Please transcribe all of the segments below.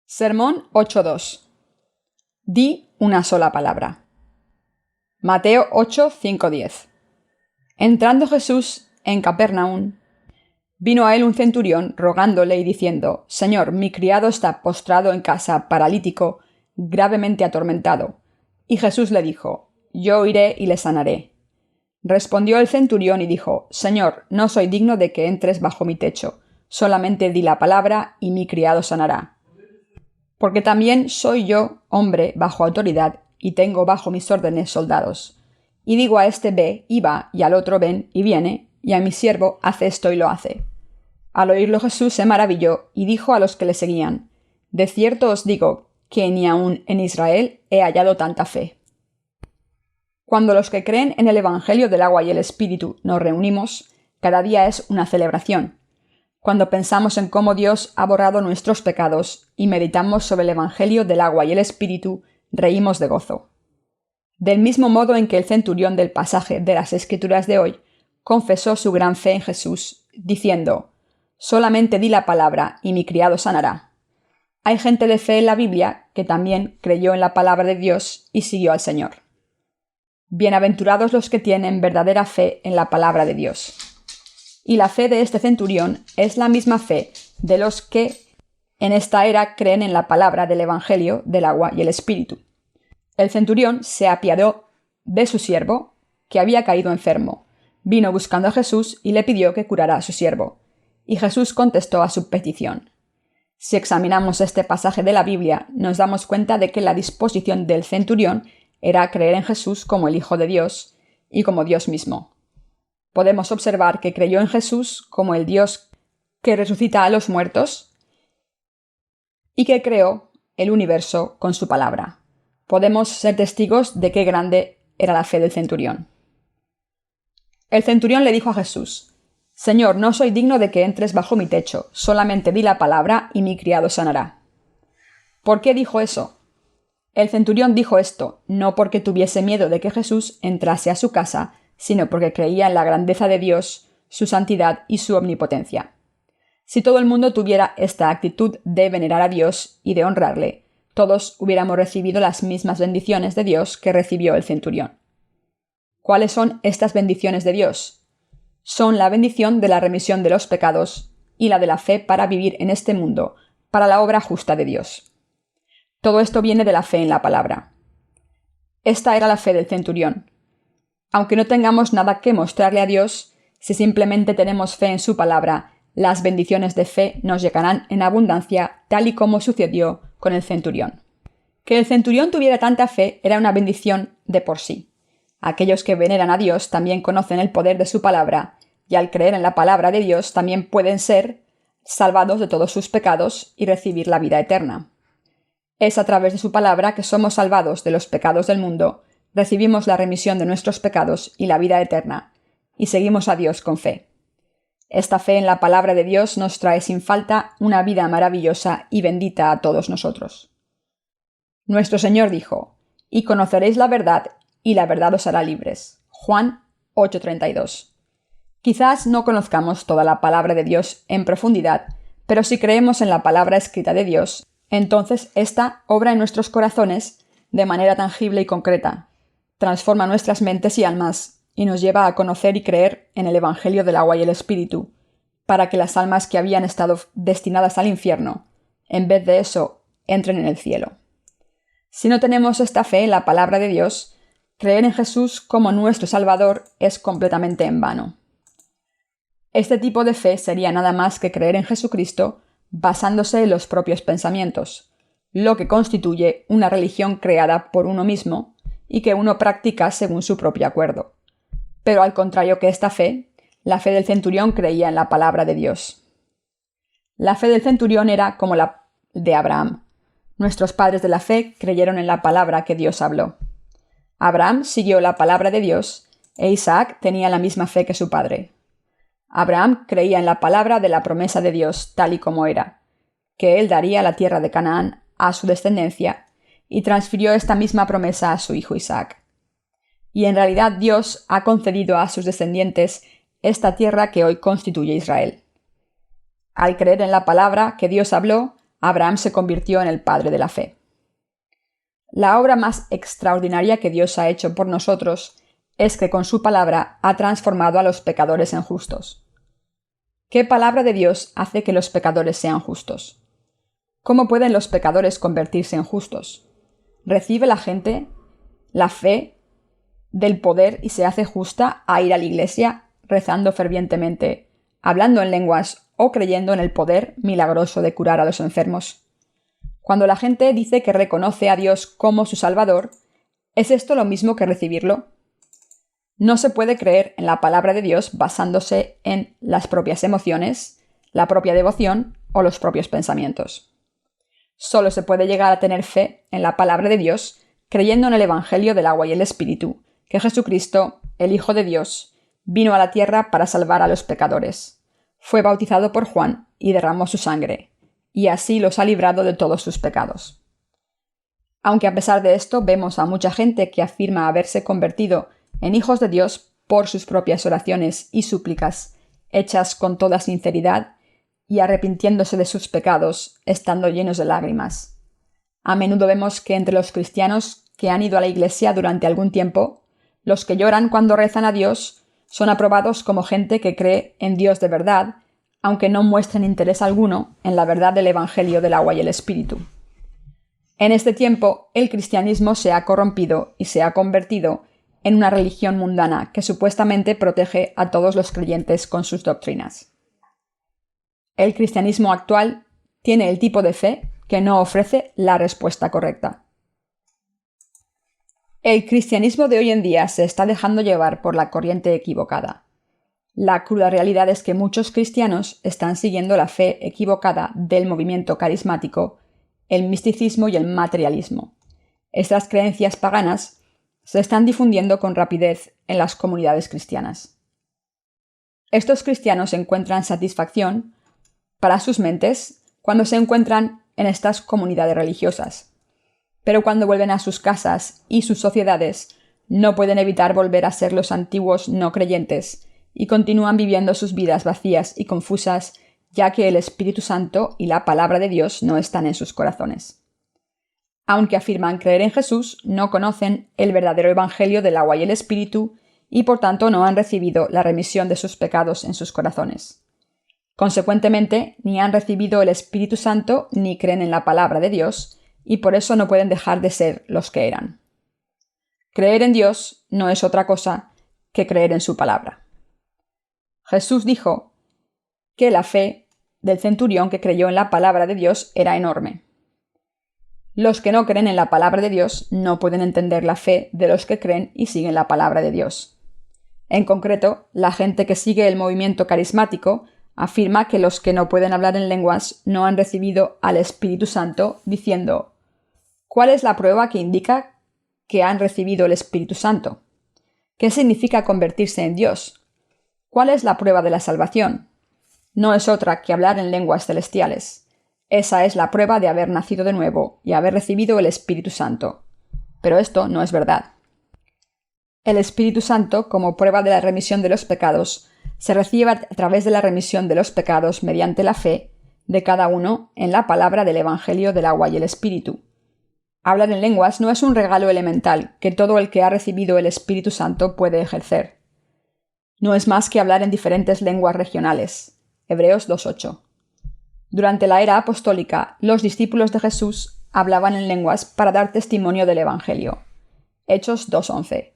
Sermón 8.2. Di una sola palabra. Mateo 8:5-10. Entrando Jesús en Capernaum, vino a él un centurión rogándole y diciendo: Señor, mi criado está postrado en casa, paralítico, gravemente atormentado. Y Jesús le dijo: Yo iré y le sanaré. Respondió el centurión y dijo: Señor, no soy digno de que entres bajo mi techo, solamente di la palabra y mi criado sanará. Porque también soy yo hombre bajo autoridad, y tengo bajo mis órdenes soldados. Y digo a este ve y va, y al otro ven y viene, y a mi siervo hace esto y lo hace. Al oírlo Jesús se maravilló, y dijo a los que le seguían: De cierto os digo, que ni aun en Israel he hallado tanta fe. Cuando los que creen en el Evangelio del agua y el Espíritu nos reunimos, cada día es una celebración. Cuando pensamos en cómo Dios ha borrado nuestros pecados y meditamos sobre el Evangelio del agua y el Espíritu, reímos de gozo. Del mismo modo en que el centurión del pasaje de las Escrituras de hoy confesó su gran fe en Jesús, diciendo: Solamente di la palabra y mi criado sanará. Hay gente de fe en la Biblia que también creyó en la palabra de Dios y siguió al Señor. Bienaventurados los que tienen verdadera fe en la palabra de Dios. Y la fe de este centurión es la misma fe de los que en esta era creen en la palabra del Evangelio del agua y el Espíritu. El centurión se apiadó de su siervo, que había caído enfermo. Vino buscando a Jesús y le pidió que curara a su siervo. Y Jesús contestó a su petición. Si examinamos este pasaje de la Biblia, nos damos cuenta de que la disposición del centurión era creer en Jesús como el Hijo de Dios y como Dios mismo. Podemos observar que creyó en Jesús como el Dios que resucita a los muertos y que creó el universo con su palabra. Podemos ser testigos de qué grande era la fe del centurión. El centurión le dijo a Jesús: Señor, no soy digno de que entres bajo mi techo, solamente di la palabra y mi criado sanará. ¿Por qué dijo eso? El centurión dijo esto no porque tuviese miedo de que Jesús entrase a su casa, sino porque creía en la grandeza de Dios, su santidad y su omnipotencia. Si todo el mundo tuviera esta actitud de venerar a Dios y de honrarle, todos hubiéramos recibido las mismas bendiciones de Dios que recibió el centurión. ¿Cuáles son estas bendiciones de Dios? Son la bendición de la remisión de los pecados y la de la fe para vivir en este mundo, para la obra justa de Dios. Todo esto viene de la fe en la palabra. Esta era la fe del centurión. Aunque no tengamos nada que mostrarle a Dios, si simplemente tenemos fe en su palabra, las bendiciones de fe nos llegarán en abundancia, tal y como sucedió con el centurión. Que el centurión tuviera tanta fe era una bendición de por sí. Aquellos que veneran a Dios también conocen el poder de su palabra, y al creer en la palabra de Dios también pueden ser salvados de todos sus pecados y recibir la vida eterna. Es a través de su palabra que somos salvados de los pecados del mundo, recibimos la remisión de nuestros pecados y la vida eterna, y seguimos a Dios con fe. Esta fe en la palabra de Dios nos trae sin falta una vida maravillosa y bendita a todos nosotros. Nuestro Señor dijo: Y conoceréis la verdad, y la verdad os hará libres. Juan 8:32. Quizás no conozcamos toda la palabra de Dios en profundidad, pero si creemos en la palabra escrita de Dios, entonces ésta obra en nuestros corazones de manera tangible y concreta. Transforma nuestras mentes y almas y nos lleva a conocer y creer en el Evangelio del agua y el Espíritu, para que las almas que habían estado destinadas al infierno, en vez de eso, entren en el cielo. Si no tenemos esta fe en la palabra de Dios, creer en Jesús como nuestro Salvador es completamente en vano. Este tipo de fe sería nada más que creer en Jesucristo basándose en los propios pensamientos, lo que constituye una religión creada por uno mismo y que uno practica según su propio acuerdo. Pero al contrario que esta fe, la fe del centurión creía en la palabra de Dios. La fe del centurión era como la de Abraham. Nuestros padres de la fe creyeron en la palabra que Dios habló. Abraham siguió la palabra de Dios e Isaac tenía la misma fe que su padre. Abraham creía en la palabra de la promesa de Dios tal y como era, que él daría la tierra de Canaán a su descendencia, y transfirió esta misma promesa a su hijo Isaac. Y en realidad Dios ha concedido a sus descendientes esta tierra que hoy constituye Israel. Al creer en la palabra que Dios habló, Abraham se convirtió en el padre de la fe. La obra más extraordinaria que Dios ha hecho por nosotros es que con su palabra ha transformado a los pecadores en justos. ¿Qué palabra de Dios hace que los pecadores sean justos? ¿Cómo pueden los pecadores convertirse en justos? ¿Recibe la gente la fe del poder y se hace justa a ir a la iglesia, rezando fervientemente, hablando en lenguas o creyendo en el poder milagroso de curar a los enfermos? Cuando la gente dice que reconoce a Dios como su Salvador, ¿es esto lo mismo que recibirlo? No se puede creer en la palabra de Dios basándose en las propias emociones, la propia devoción o los propios pensamientos. Solo se puede llegar a tener fe en la palabra de Dios creyendo en el Evangelio del agua y el Espíritu, que Jesucristo, el Hijo de Dios, vino a la tierra para salvar a los pecadores. Fue bautizado por Juan y derramó su sangre, y así los ha librado de todos sus pecados. Aunque a pesar de esto vemos a mucha gente que afirma haberse convertido en hijos de Dios por sus propias oraciones y súplicas, hechas con toda sinceridad y arrepintiéndose de sus pecados, estando llenos de lágrimas. A menudo vemos que entre los cristianos que han ido a la iglesia durante algún tiempo, los que lloran cuando rezan a Dios son aprobados como gente que cree en Dios de verdad, aunque no muestren interés alguno en la verdad del Evangelio del agua y el Espíritu. En este tiempo, el cristianismo se ha corrompido y se ha convertido en una religión mundana que supuestamente protege a todos los creyentes con sus doctrinas. El cristianismo actual tiene el tipo de fe que no ofrece la respuesta correcta. El cristianismo de hoy en día se está dejando llevar por la corriente equivocada. La cruda realidad es que muchos cristianos están siguiendo la fe equivocada del movimiento carismático, el misticismo y el materialismo. Estas creencias paganas se están difundiendo con rapidez en las comunidades cristianas. Estos cristianos encuentran satisfacción para sus mentes cuando se encuentran en estas comunidades religiosas, pero cuando vuelven a sus casas y sus sociedades no pueden evitar volver a ser los antiguos no creyentes y continúan viviendo sus vidas vacías y confusas, ya que el Espíritu Santo y la palabra de Dios no están en sus corazones. Aunque afirman creer en Jesús, no conocen el verdadero Evangelio del agua y el Espíritu y por tanto no han recibido la remisión de sus pecados en sus corazones. Consecuentemente, ni han recibido el Espíritu Santo ni creen en la palabra de Dios y por eso no pueden dejar de ser los que eran. Creer en Dios no es otra cosa que creer en su palabra. Jesús dijo que la fe del centurión que creyó en la palabra de Dios era enorme. Los que no creen en la palabra de Dios no pueden entender la fe de los que creen y siguen la palabra de Dios. En concreto, la gente que sigue el movimiento carismático afirma que los que no pueden hablar en lenguas no han recibido al Espíritu Santo, diciendo: ¿cuál es la prueba que indica que han recibido el Espíritu Santo? ¿Qué significa convertirse en Dios? ¿Cuál es la prueba de la salvación? No es otra que hablar en lenguas celestiales. Esa es la prueba de haber nacido de nuevo y haber recibido el Espíritu Santo. Pero esto no es verdad. El Espíritu Santo, como prueba de la remisión de los pecados, se recibe a través de la remisión de los pecados mediante la fe de cada uno en la palabra del Evangelio del agua y el Espíritu. Hablar en lenguas no es un regalo elemental que todo el que ha recibido el Espíritu Santo puede ejercer. No es más que hablar en diferentes lenguas regionales. Hebreos 2:8. Durante la era apostólica, los discípulos de Jesús hablaban en lenguas para dar testimonio del Evangelio. Hechos 2:11.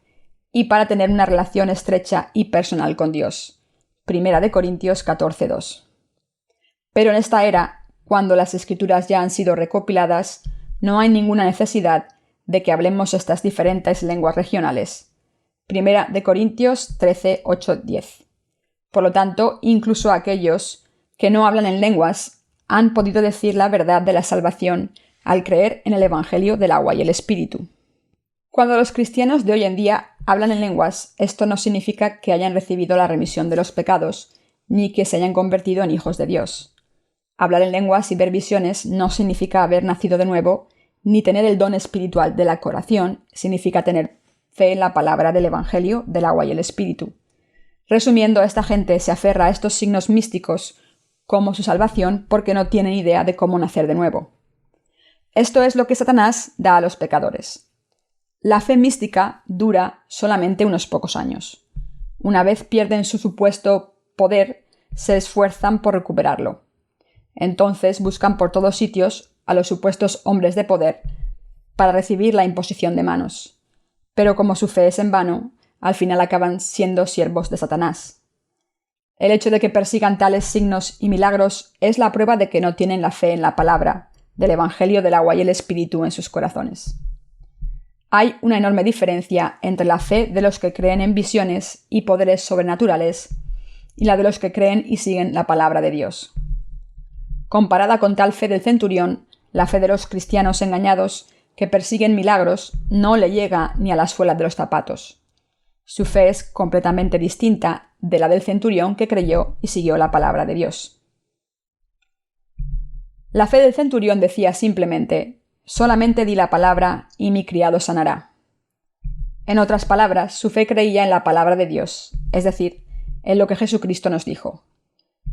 Y para tener una relación estrecha y personal con Dios. Primera de Corintios 14:2. Pero en esta era, cuando las Escrituras ya han sido recopiladas, no hay ninguna necesidad de que hablemos estas diferentes lenguas regionales. Primera de Corintios 13:8-10. Por lo tanto, incluso aquellos que no hablan en lenguas han podido decir la verdad de la salvación al creer en el Evangelio del agua y el Espíritu. Cuando los cristianos de hoy en día hablan en lenguas, esto no significa que hayan recibido la remisión de los pecados, ni que se hayan convertido en hijos de Dios. Hablar en lenguas y ver visiones no significa haber nacido de nuevo, ni tener el don espiritual de la oración significa tener fe en la palabra del Evangelio del agua y el Espíritu. Resumiendo, esta gente se aferra a estos signos místicos como su salvación porque no tienen idea de cómo nacer de nuevo. Esto es lo que Satanás da a los pecadores. La fe mística dura solamente unos pocos años. Una vez pierden su supuesto poder, se esfuerzan por recuperarlo. Entonces buscan por todos sitios a los supuestos hombres de poder para recibir la imposición de manos. Pero como su fe es en vano, al final acaban siendo siervos de Satanás. El hecho de que persigan tales signos y milagros es la prueba de que no tienen la fe en la palabra del Evangelio del agua y el Espíritu en sus corazones. Hay una enorme diferencia entre la fe de los que creen en visiones y poderes sobrenaturales y la de los que creen y siguen la palabra de Dios. Comparada con tal fe del centurión, la fe de los cristianos engañados que persiguen milagros no le llega ni a la suela de los zapatos. Su fe es completamente distinta de la del centurión que creyó y siguió la palabra de Dios. La fe del centurión decía simplemente: solamente di la palabra y mi criado sanará. En otras palabras, su fe creía en la palabra de Dios, es decir, en lo que Jesucristo nos dijo.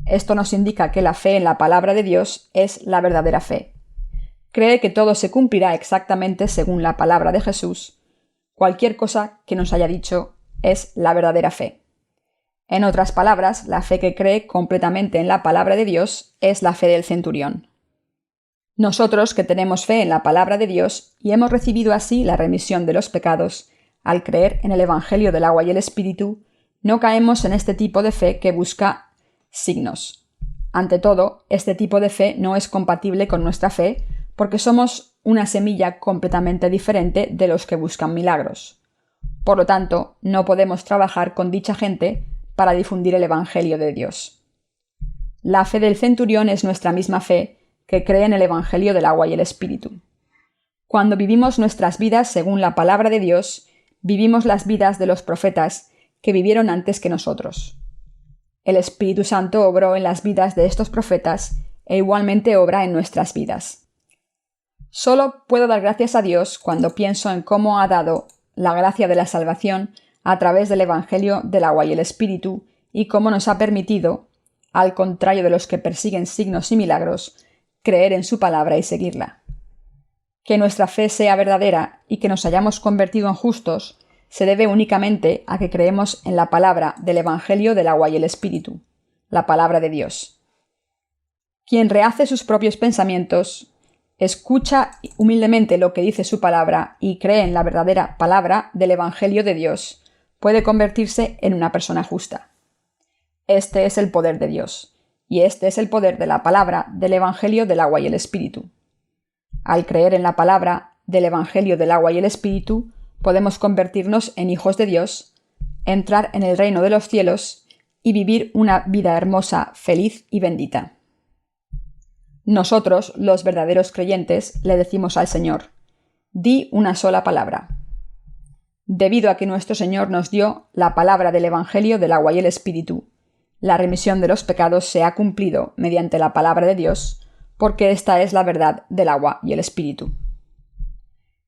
Esto nos indica que la fe en la palabra de Dios es la verdadera fe. Cree que todo se cumplirá exactamente según la palabra de Jesús. Cualquier cosa que nos haya dicho es la verdadera fe. En otras palabras, la fe que cree completamente en la palabra de Dios es la fe del centurión. Nosotros que tenemos fe en la palabra de Dios y hemos recibido así la remisión de los pecados, al creer en el Evangelio del agua y el Espíritu, no caemos en este tipo de fe que busca signos. Ante todo, este tipo de fe no es compatible con nuestra fe porque somos una semilla completamente diferente de los que buscan milagros. Por lo tanto, no podemos trabajar con dicha gente para difundir el Evangelio de Dios. La fe del centurión es nuestra misma fe que cree en el Evangelio del agua y el Espíritu. Cuando vivimos nuestras vidas según la palabra de Dios, vivimos las vidas de los profetas que vivieron antes que nosotros. El Espíritu Santo obró en las vidas de estos profetas e igualmente obra en nuestras vidas. Solo puedo dar gracias a Dios cuando pienso en cómo ha dado la gracia de la salvación a través del Evangelio del agua y el Espíritu y cómo nos ha permitido, al contrario de los que persiguen signos y milagros, creer en su palabra y seguirla. Que nuestra fe sea verdadera y que nos hayamos convertido en justos se debe únicamente a que creemos en la palabra del Evangelio del agua y el Espíritu, la palabra de Dios. Quien rehace sus propios pensamientos, escucha humildemente lo que dice su palabra y cree en la verdadera palabra del Evangelio de Dios, puede convertirse en una persona justa. Este es el poder de Dios, y este es el poder de la palabra del Evangelio del agua y el Espíritu. Al creer en la palabra del Evangelio del agua y el Espíritu, podemos convertirnos en hijos de Dios, entrar en el reino de los cielos y vivir una vida hermosa, feliz y bendita. Nosotros, los verdaderos creyentes, le decimos al Señor: di una sola palabra. Debido a que nuestro Señor nos dio la palabra del Evangelio del agua y el Espíritu, la remisión de los pecados se ha cumplido mediante la palabra de Dios, porque esta es la verdad del agua y el Espíritu.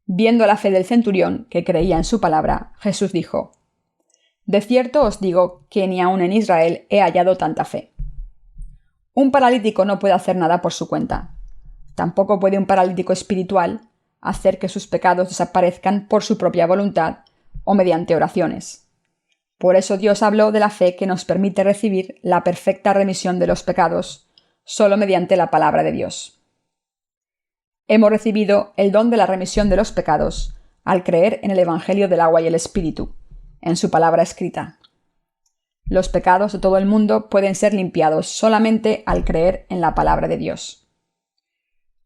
Viendo la fe del centurión, que creía en su palabra, Jesús dijo: de cierto os digo que ni aun en Israel he hallado tanta fe. Un paralítico no puede hacer nada por su cuenta. Tampoco puede un paralítico espiritual hacer que sus pecados desaparezcan por su propia voluntad o mediante oraciones. Por eso Dios habló de la fe que nos permite recibir la perfecta remisión de los pecados solo mediante la palabra de Dios. Hemos recibido el don de la remisión de los pecados al creer en el Evangelio del agua y el Espíritu, en su palabra escrita. Los pecados de todo el mundo pueden ser limpiados solamente al creer en la palabra de Dios.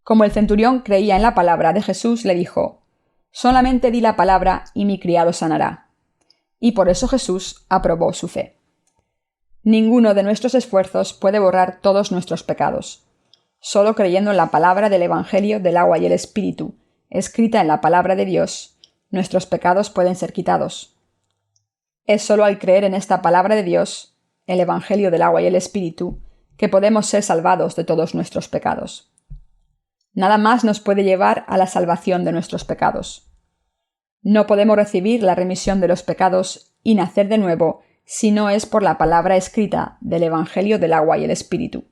Como el centurión creía en la palabra de Jesús, le dijo: solamente di la palabra y mi criado sanará. Y por eso Jesús aprobó su fe. Ninguno de nuestros esfuerzos puede borrar todos nuestros pecados. Solo creyendo en la palabra del Evangelio del agua y el Espíritu, escrita en la palabra de Dios, nuestros pecados pueden ser quitados. Es solo al creer en esta palabra de Dios, el Evangelio del agua y el Espíritu, que podemos ser salvados de todos nuestros pecados. Nada más nos puede llevar a la salvación de nuestros pecados. No podemos recibir la remisión de los pecados y nacer de nuevo si no es por la palabra escrita del Evangelio del agua y el Espíritu.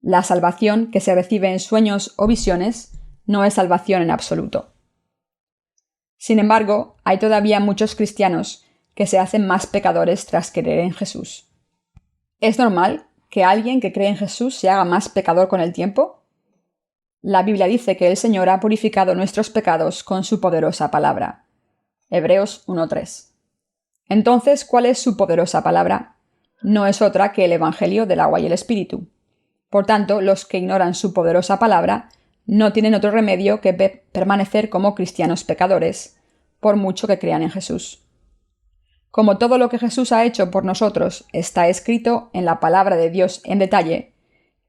La salvación que se recibe en sueños o visiones no es salvación en absoluto. Sin embargo, hay todavía muchos cristianos que se hacen más pecadores tras creer en Jesús. ¿Es normal que alguien que cree en Jesús se haga más pecador con el tiempo? La Biblia dice que el Señor ha purificado nuestros pecados con su poderosa palabra. Hebreos 1:3. Entonces, ¿cuál es su poderosa palabra? No es otra que el Evangelio del agua y el Espíritu. Por tanto, los que ignoran su poderosa palabra no tienen otro remedio que permanecer como cristianos pecadores, por mucho que crean en Jesús. Como todo lo que Jesús ha hecho por nosotros está escrito en la palabra de Dios en detalle,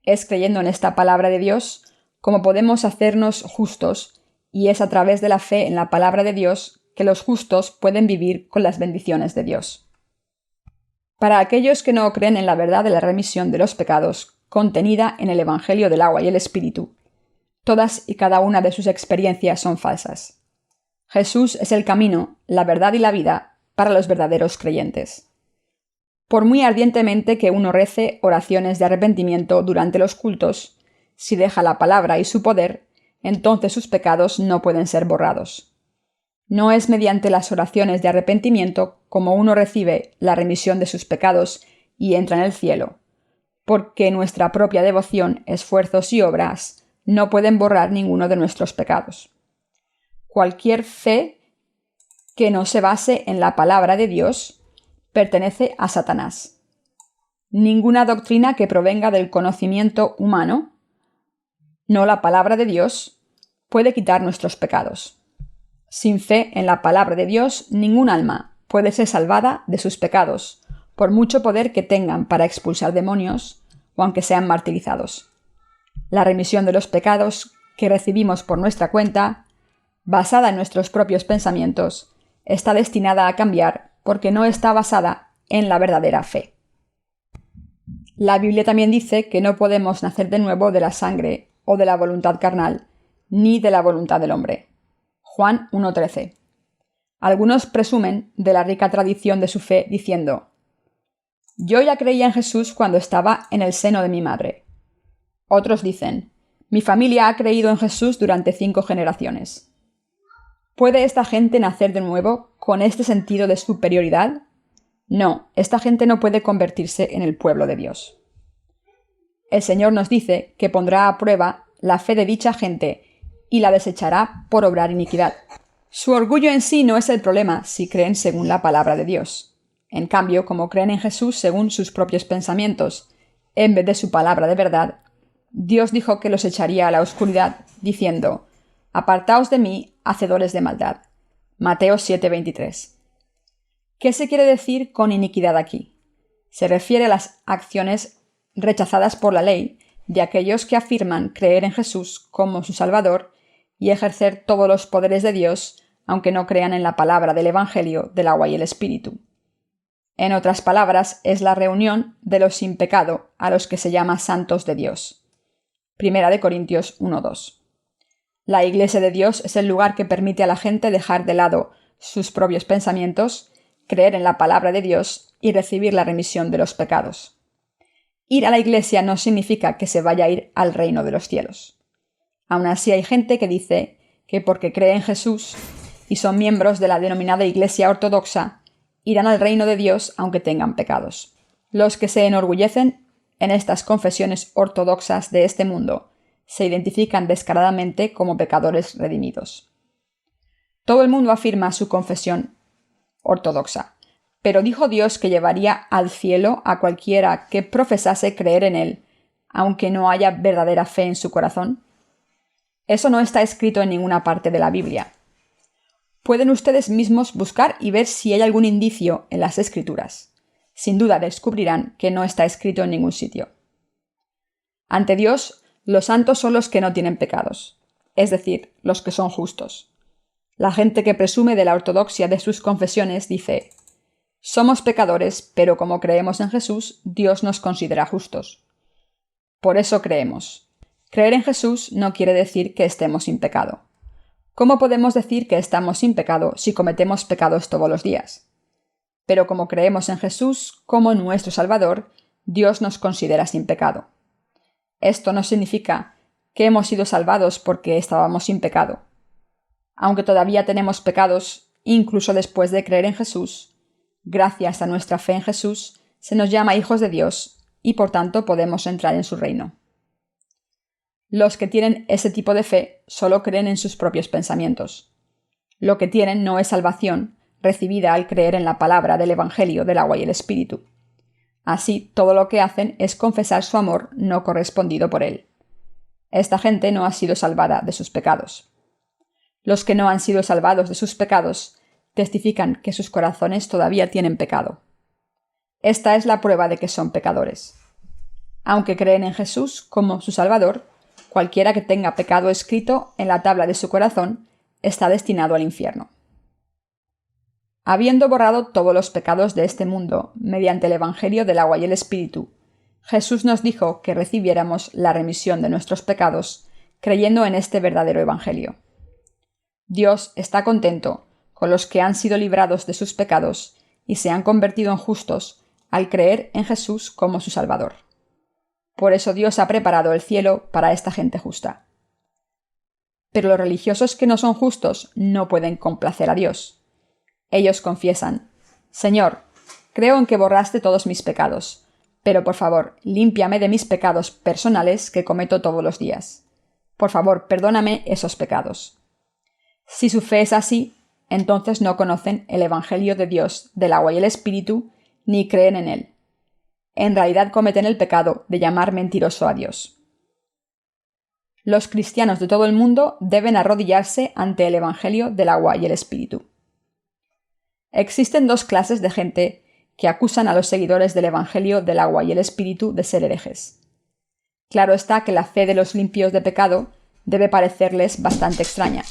es creyendo en esta palabra de Dios como podemos hacernos justos, y es a través de la fe en la palabra de Dios que los justos pueden vivir con las bendiciones de Dios. Para aquellos que no creen en la verdad de la remisión de los pecados contenida en el Evangelio del agua y el Espíritu, todas y cada una de sus experiencias son falsas. Jesús es el camino, la verdad y la vida para los verdaderos creyentes. Por muy ardientemente que uno rece oraciones de arrepentimiento durante los cultos, si deja la palabra y su poder, entonces sus pecados no pueden ser borrados. No es mediante las oraciones de arrepentimiento como uno recibe la remisión de sus pecados y entra en el cielo, porque nuestra propia devoción, esfuerzos y obras no pueden borrar ninguno de nuestros pecados. Cualquier fe que no se base en la palabra de Dios pertenece a Satanás. Ninguna doctrina que provenga del conocimiento humano, no la palabra de Dios, puede quitar nuestros pecados. Sin fe en la palabra de Dios, ningún alma puede ser salvada de sus pecados, por mucho poder que tengan para expulsar demonios o aunque sean martirizados. La remisión de los pecados que recibimos por nuestra cuenta, basada en nuestros propios pensamientos, está destinada a cambiar porque no está basada en la verdadera fe. La Biblia también dice que no podemos nacer de nuevo de la sangre o de la voluntad carnal, ni de la voluntad del hombre. Juan 1:13. Algunos presumen de la rica tradición de su fe diciendo: yo ya creía en Jesús cuando estaba en el seno de mi madre. Otros dicen: mi familia ha creído en Jesús durante 5 generaciones. ¿Puede esta gente nacer de nuevo con este sentido de superioridad? No, esta gente no puede convertirse en el pueblo de Dios. El Señor nos dice que pondrá a prueba la fe de dicha gente y la desechará por obrar iniquidad. Su orgullo en sí no es el problema si creen según la palabra de Dios. En cambio, como creen en Jesús según sus propios pensamientos, en vez de su palabra de verdad, Dios dijo que los echaría a la oscuridad, diciendo: apartaos de mí, hacedores de maldad. Mateo 7:23. ¿Qué se quiere decir con iniquidad aquí? Se refiere a las acciones rechazadas por la ley de aquellos que afirman creer en Jesús como su Salvador y ejercer todos los poderes de Dios, aunque no crean en la palabra del Evangelio del agua y el Espíritu. En otras palabras, es la reunión de los sin pecado a los que se llama santos de Dios. 1 Corintios 1:2. La Iglesia de Dios es el lugar que permite a la gente dejar de lado sus propios pensamientos, creer en la palabra de Dios y recibir la remisión de los pecados. Ir a la Iglesia no significa que se vaya a ir al reino de los cielos. Aún así hay gente que dice que porque cree en Jesús y son miembros de la denominada Iglesia Ortodoxa, irán al reino de Dios aunque tengan pecados. Los que se enorgullecen en estas confesiones ortodoxas de este mundo se identifican descaradamente como pecadores redimidos. Todo el mundo afirma su confesión ortodoxa, pero dijo Dios que llevaría al cielo a cualquiera que profesase creer en Él, aunque no haya verdadera fe en su corazón. Eso no está escrito en ninguna parte de la Biblia. Pueden ustedes mismos buscar y ver si hay algún indicio en las Escrituras. Sin duda descubrirán que no está escrito en ningún sitio. Ante Dios, los santos son los que no tienen pecados, es decir, los que son justos. La gente que presume de la ortodoxia de sus confesiones dice: somos pecadores, pero como creemos en Jesús, Dios nos considera justos. Por eso creemos. Creer en Jesús no quiere decir que estemos sin pecado. ¿Cómo podemos decir que estamos sin pecado si cometemos pecados todos los días? Pero como creemos en Jesús como nuestro Salvador, Dios nos considera sin pecado. Esto no significa que hemos sido salvados porque estábamos sin pecado. Aunque todavía tenemos pecados, incluso después de creer en Jesús, gracias a nuestra fe en Jesús, se nos llama hijos de Dios y por tanto podemos entrar en su reino. Los que tienen ese tipo de fe solo creen en sus propios pensamientos. Lo que tienen no es salvación, recibida al creer en la palabra del Evangelio del agua y el Espíritu. Así, todo lo que hacen es confesar su amor no correspondido por él. Esta gente no ha sido salvada de sus pecados. Los que no han sido salvados de sus pecados testifican que sus corazones todavía tienen pecado. Esta es la prueba de que son pecadores. Aunque creen en Jesús como su Salvador, cualquiera que tenga pecado escrito en la tabla de su corazón está destinado al infierno. Habiendo borrado todos los pecados de este mundo mediante el Evangelio del agua y el Espíritu, Jesús nos dijo que recibiéramos la remisión de nuestros pecados creyendo en este verdadero Evangelio. Dios está contento con los que han sido librados de sus pecados y se han convertido en justos al creer en Jesús como su Salvador. Por eso Dios ha preparado el cielo para esta gente justa. Pero los religiosos que no son justos no pueden complacer a Dios. Ellos confiesan: Señor, creo en que borraste todos mis pecados, pero por favor, límpiame de mis pecados personales que cometo todos los días. Por favor, perdóname esos pecados. Si su fe es así, entonces no conocen el Evangelio de Dios del agua y el Espíritu, ni creen en él. En realidad cometen el pecado de llamar mentiroso a Dios. Los cristianos de todo el mundo deben arrodillarse ante el Evangelio del agua y el Espíritu. Existen dos clases de gente que acusan a los seguidores del Evangelio del agua y el Espíritu de ser herejes. Claro está que la fe de los limpios de pecado debe parecerles bastante extraña.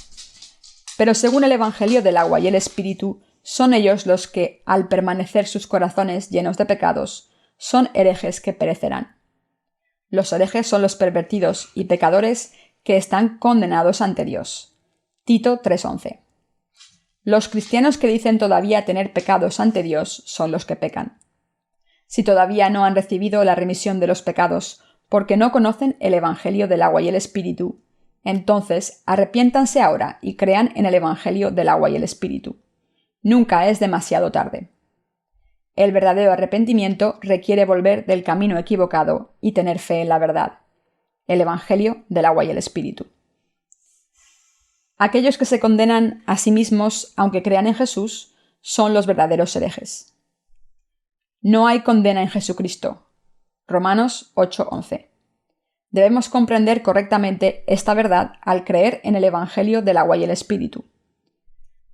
Pero según el Evangelio del agua y el Espíritu, son ellos los que, al permanecer sus corazones llenos de pecados, son herejes que perecerán. Los herejes son los pervertidos y pecadores que están condenados ante Dios. Tito 3:11. Los cristianos que dicen todavía tener pecados ante Dios son los que pecan. Si todavía no han recibido la remisión de los pecados porque no conocen el Evangelio del agua y el Espíritu, entonces arrepiéntanse ahora y crean en el Evangelio del agua y el Espíritu. Nunca es demasiado tarde. El verdadero arrepentimiento requiere volver del camino equivocado y tener fe en la verdad, el Evangelio del agua y el Espíritu. Aquellos que se condenan a sí mismos, aunque crean en Jesús, son los verdaderos herejes. No hay condena en Jesucristo. Romanos 8:11. Debemos comprender correctamente esta verdad al creer en el Evangelio del agua y el Espíritu.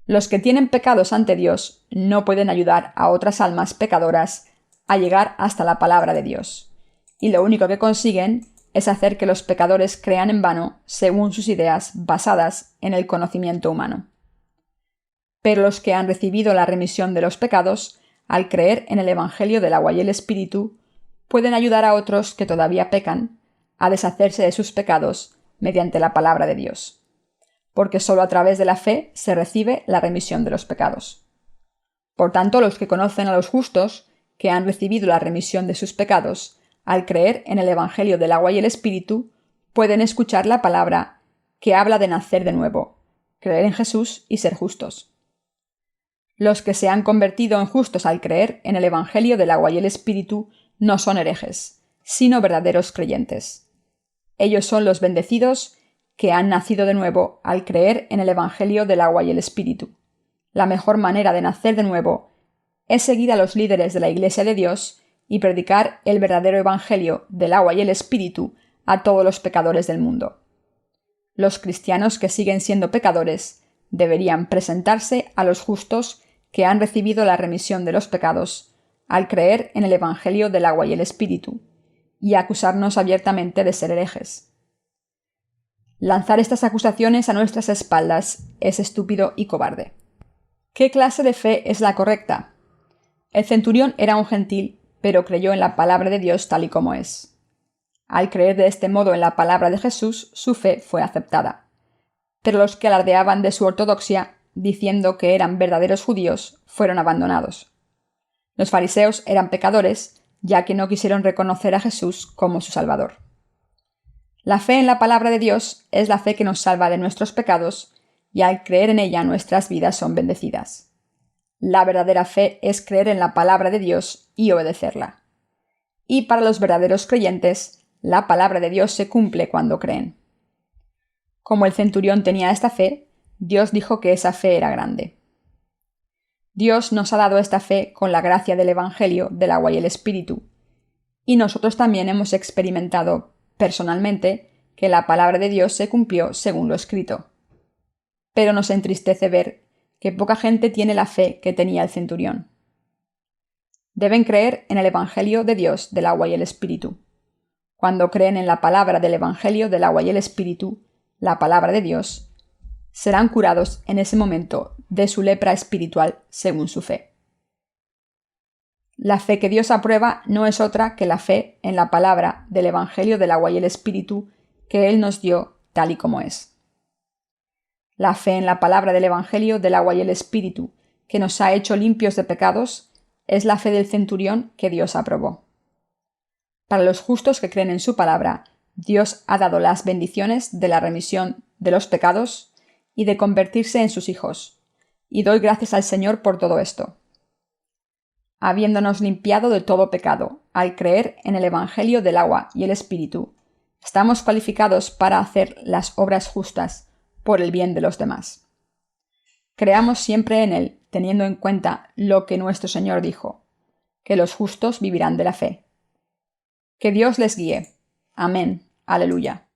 Los que tienen pecados ante Dios no pueden ayudar a otras almas pecadoras a llegar hasta la palabra de Dios, y lo único que consiguen es hacer que los pecadores crean en vano según sus ideas basadas en el conocimiento humano. Pero los que han recibido la remisión de los pecados, al creer en el Evangelio del agua y el Espíritu, pueden ayudar a otros que todavía pecan a deshacerse de sus pecados mediante la palabra de Dios, porque solo a través de la fe se recibe la remisión de los pecados. Por tanto, los que conocen a los justos, que han recibido la remisión de sus pecados, al creer en el Evangelio del agua y el Espíritu, pueden escuchar la palabra que habla de nacer de nuevo, creer en Jesús y ser justos. Los que se han convertido en justos al creer en el Evangelio del agua y el Espíritu no son herejes, sino verdaderos creyentes. Ellos son los bendecidos que han nacido de nuevo al creer en el Evangelio del agua y el Espíritu. La mejor manera de nacer de nuevo es seguir a los líderes de la Iglesia de Dios y predicar el verdadero Evangelio del agua y el Espíritu a todos los pecadores del mundo. Los cristianos que siguen siendo pecadores deberían presentarse a los justos que han recibido la remisión de los pecados al creer en el Evangelio del agua y el Espíritu, y acusarnos abiertamente de ser herejes. Lanzar estas acusaciones a nuestras espaldas es estúpido y cobarde. ¿Qué clase de fe es la correcta? El centurión era un gentil, pero creyó en la palabra de Dios tal y como es. Al creer de este modo en la palabra de Jesús, su fe fue aceptada. Pero los que alardeaban de su ortodoxia, diciendo que eran verdaderos judíos, fueron abandonados. Los fariseos eran pecadores, ya que no quisieron reconocer a Jesús como su Salvador. La fe en la palabra de Dios es la fe que nos salva de nuestros pecados y al creer en ella nuestras vidas son bendecidas. La verdadera fe es creer en la palabra de Dios y obedecerla. Y para los verdaderos creyentes, la palabra de Dios se cumple cuando creen. Como el centurión tenía esta fe, Dios dijo que esa fe era grande. Dios nos ha dado esta fe con la gracia del Evangelio del agua y el Espíritu, y nosotros también hemos experimentado personalmente que la palabra de Dios se cumplió según lo escrito. Pero nos entristece ver que poca gente tiene la fe que tenía el centurión. Deben creer en el Evangelio de Dios del agua y el Espíritu. Cuando creen en la palabra del Evangelio del agua y el Espíritu, la palabra de Dios, serán curados en ese momento de su lepra espiritual según su fe. La fe que Dios aprueba no es otra que la fe en la palabra del Evangelio del agua y el Espíritu que Él nos dio tal y como es. La fe en la palabra del Evangelio del agua y el Espíritu que nos ha hecho limpios de pecados es la fe del centurión que Dios aprobó. Para los justos que creen en su palabra, Dios ha dado las bendiciones de la remisión de los pecados y de convertirse en sus hijos, y doy gracias al Señor por todo esto. Habiéndonos limpiado de todo pecado, al creer en el Evangelio del agua y el Espíritu, estamos cualificados para hacer las obras justas por el bien de los demás. Creamos siempre en Él, teniendo en cuenta lo que nuestro Señor dijo, que los justos vivirán de la fe. Que Dios les guíe. Amén. Aleluya.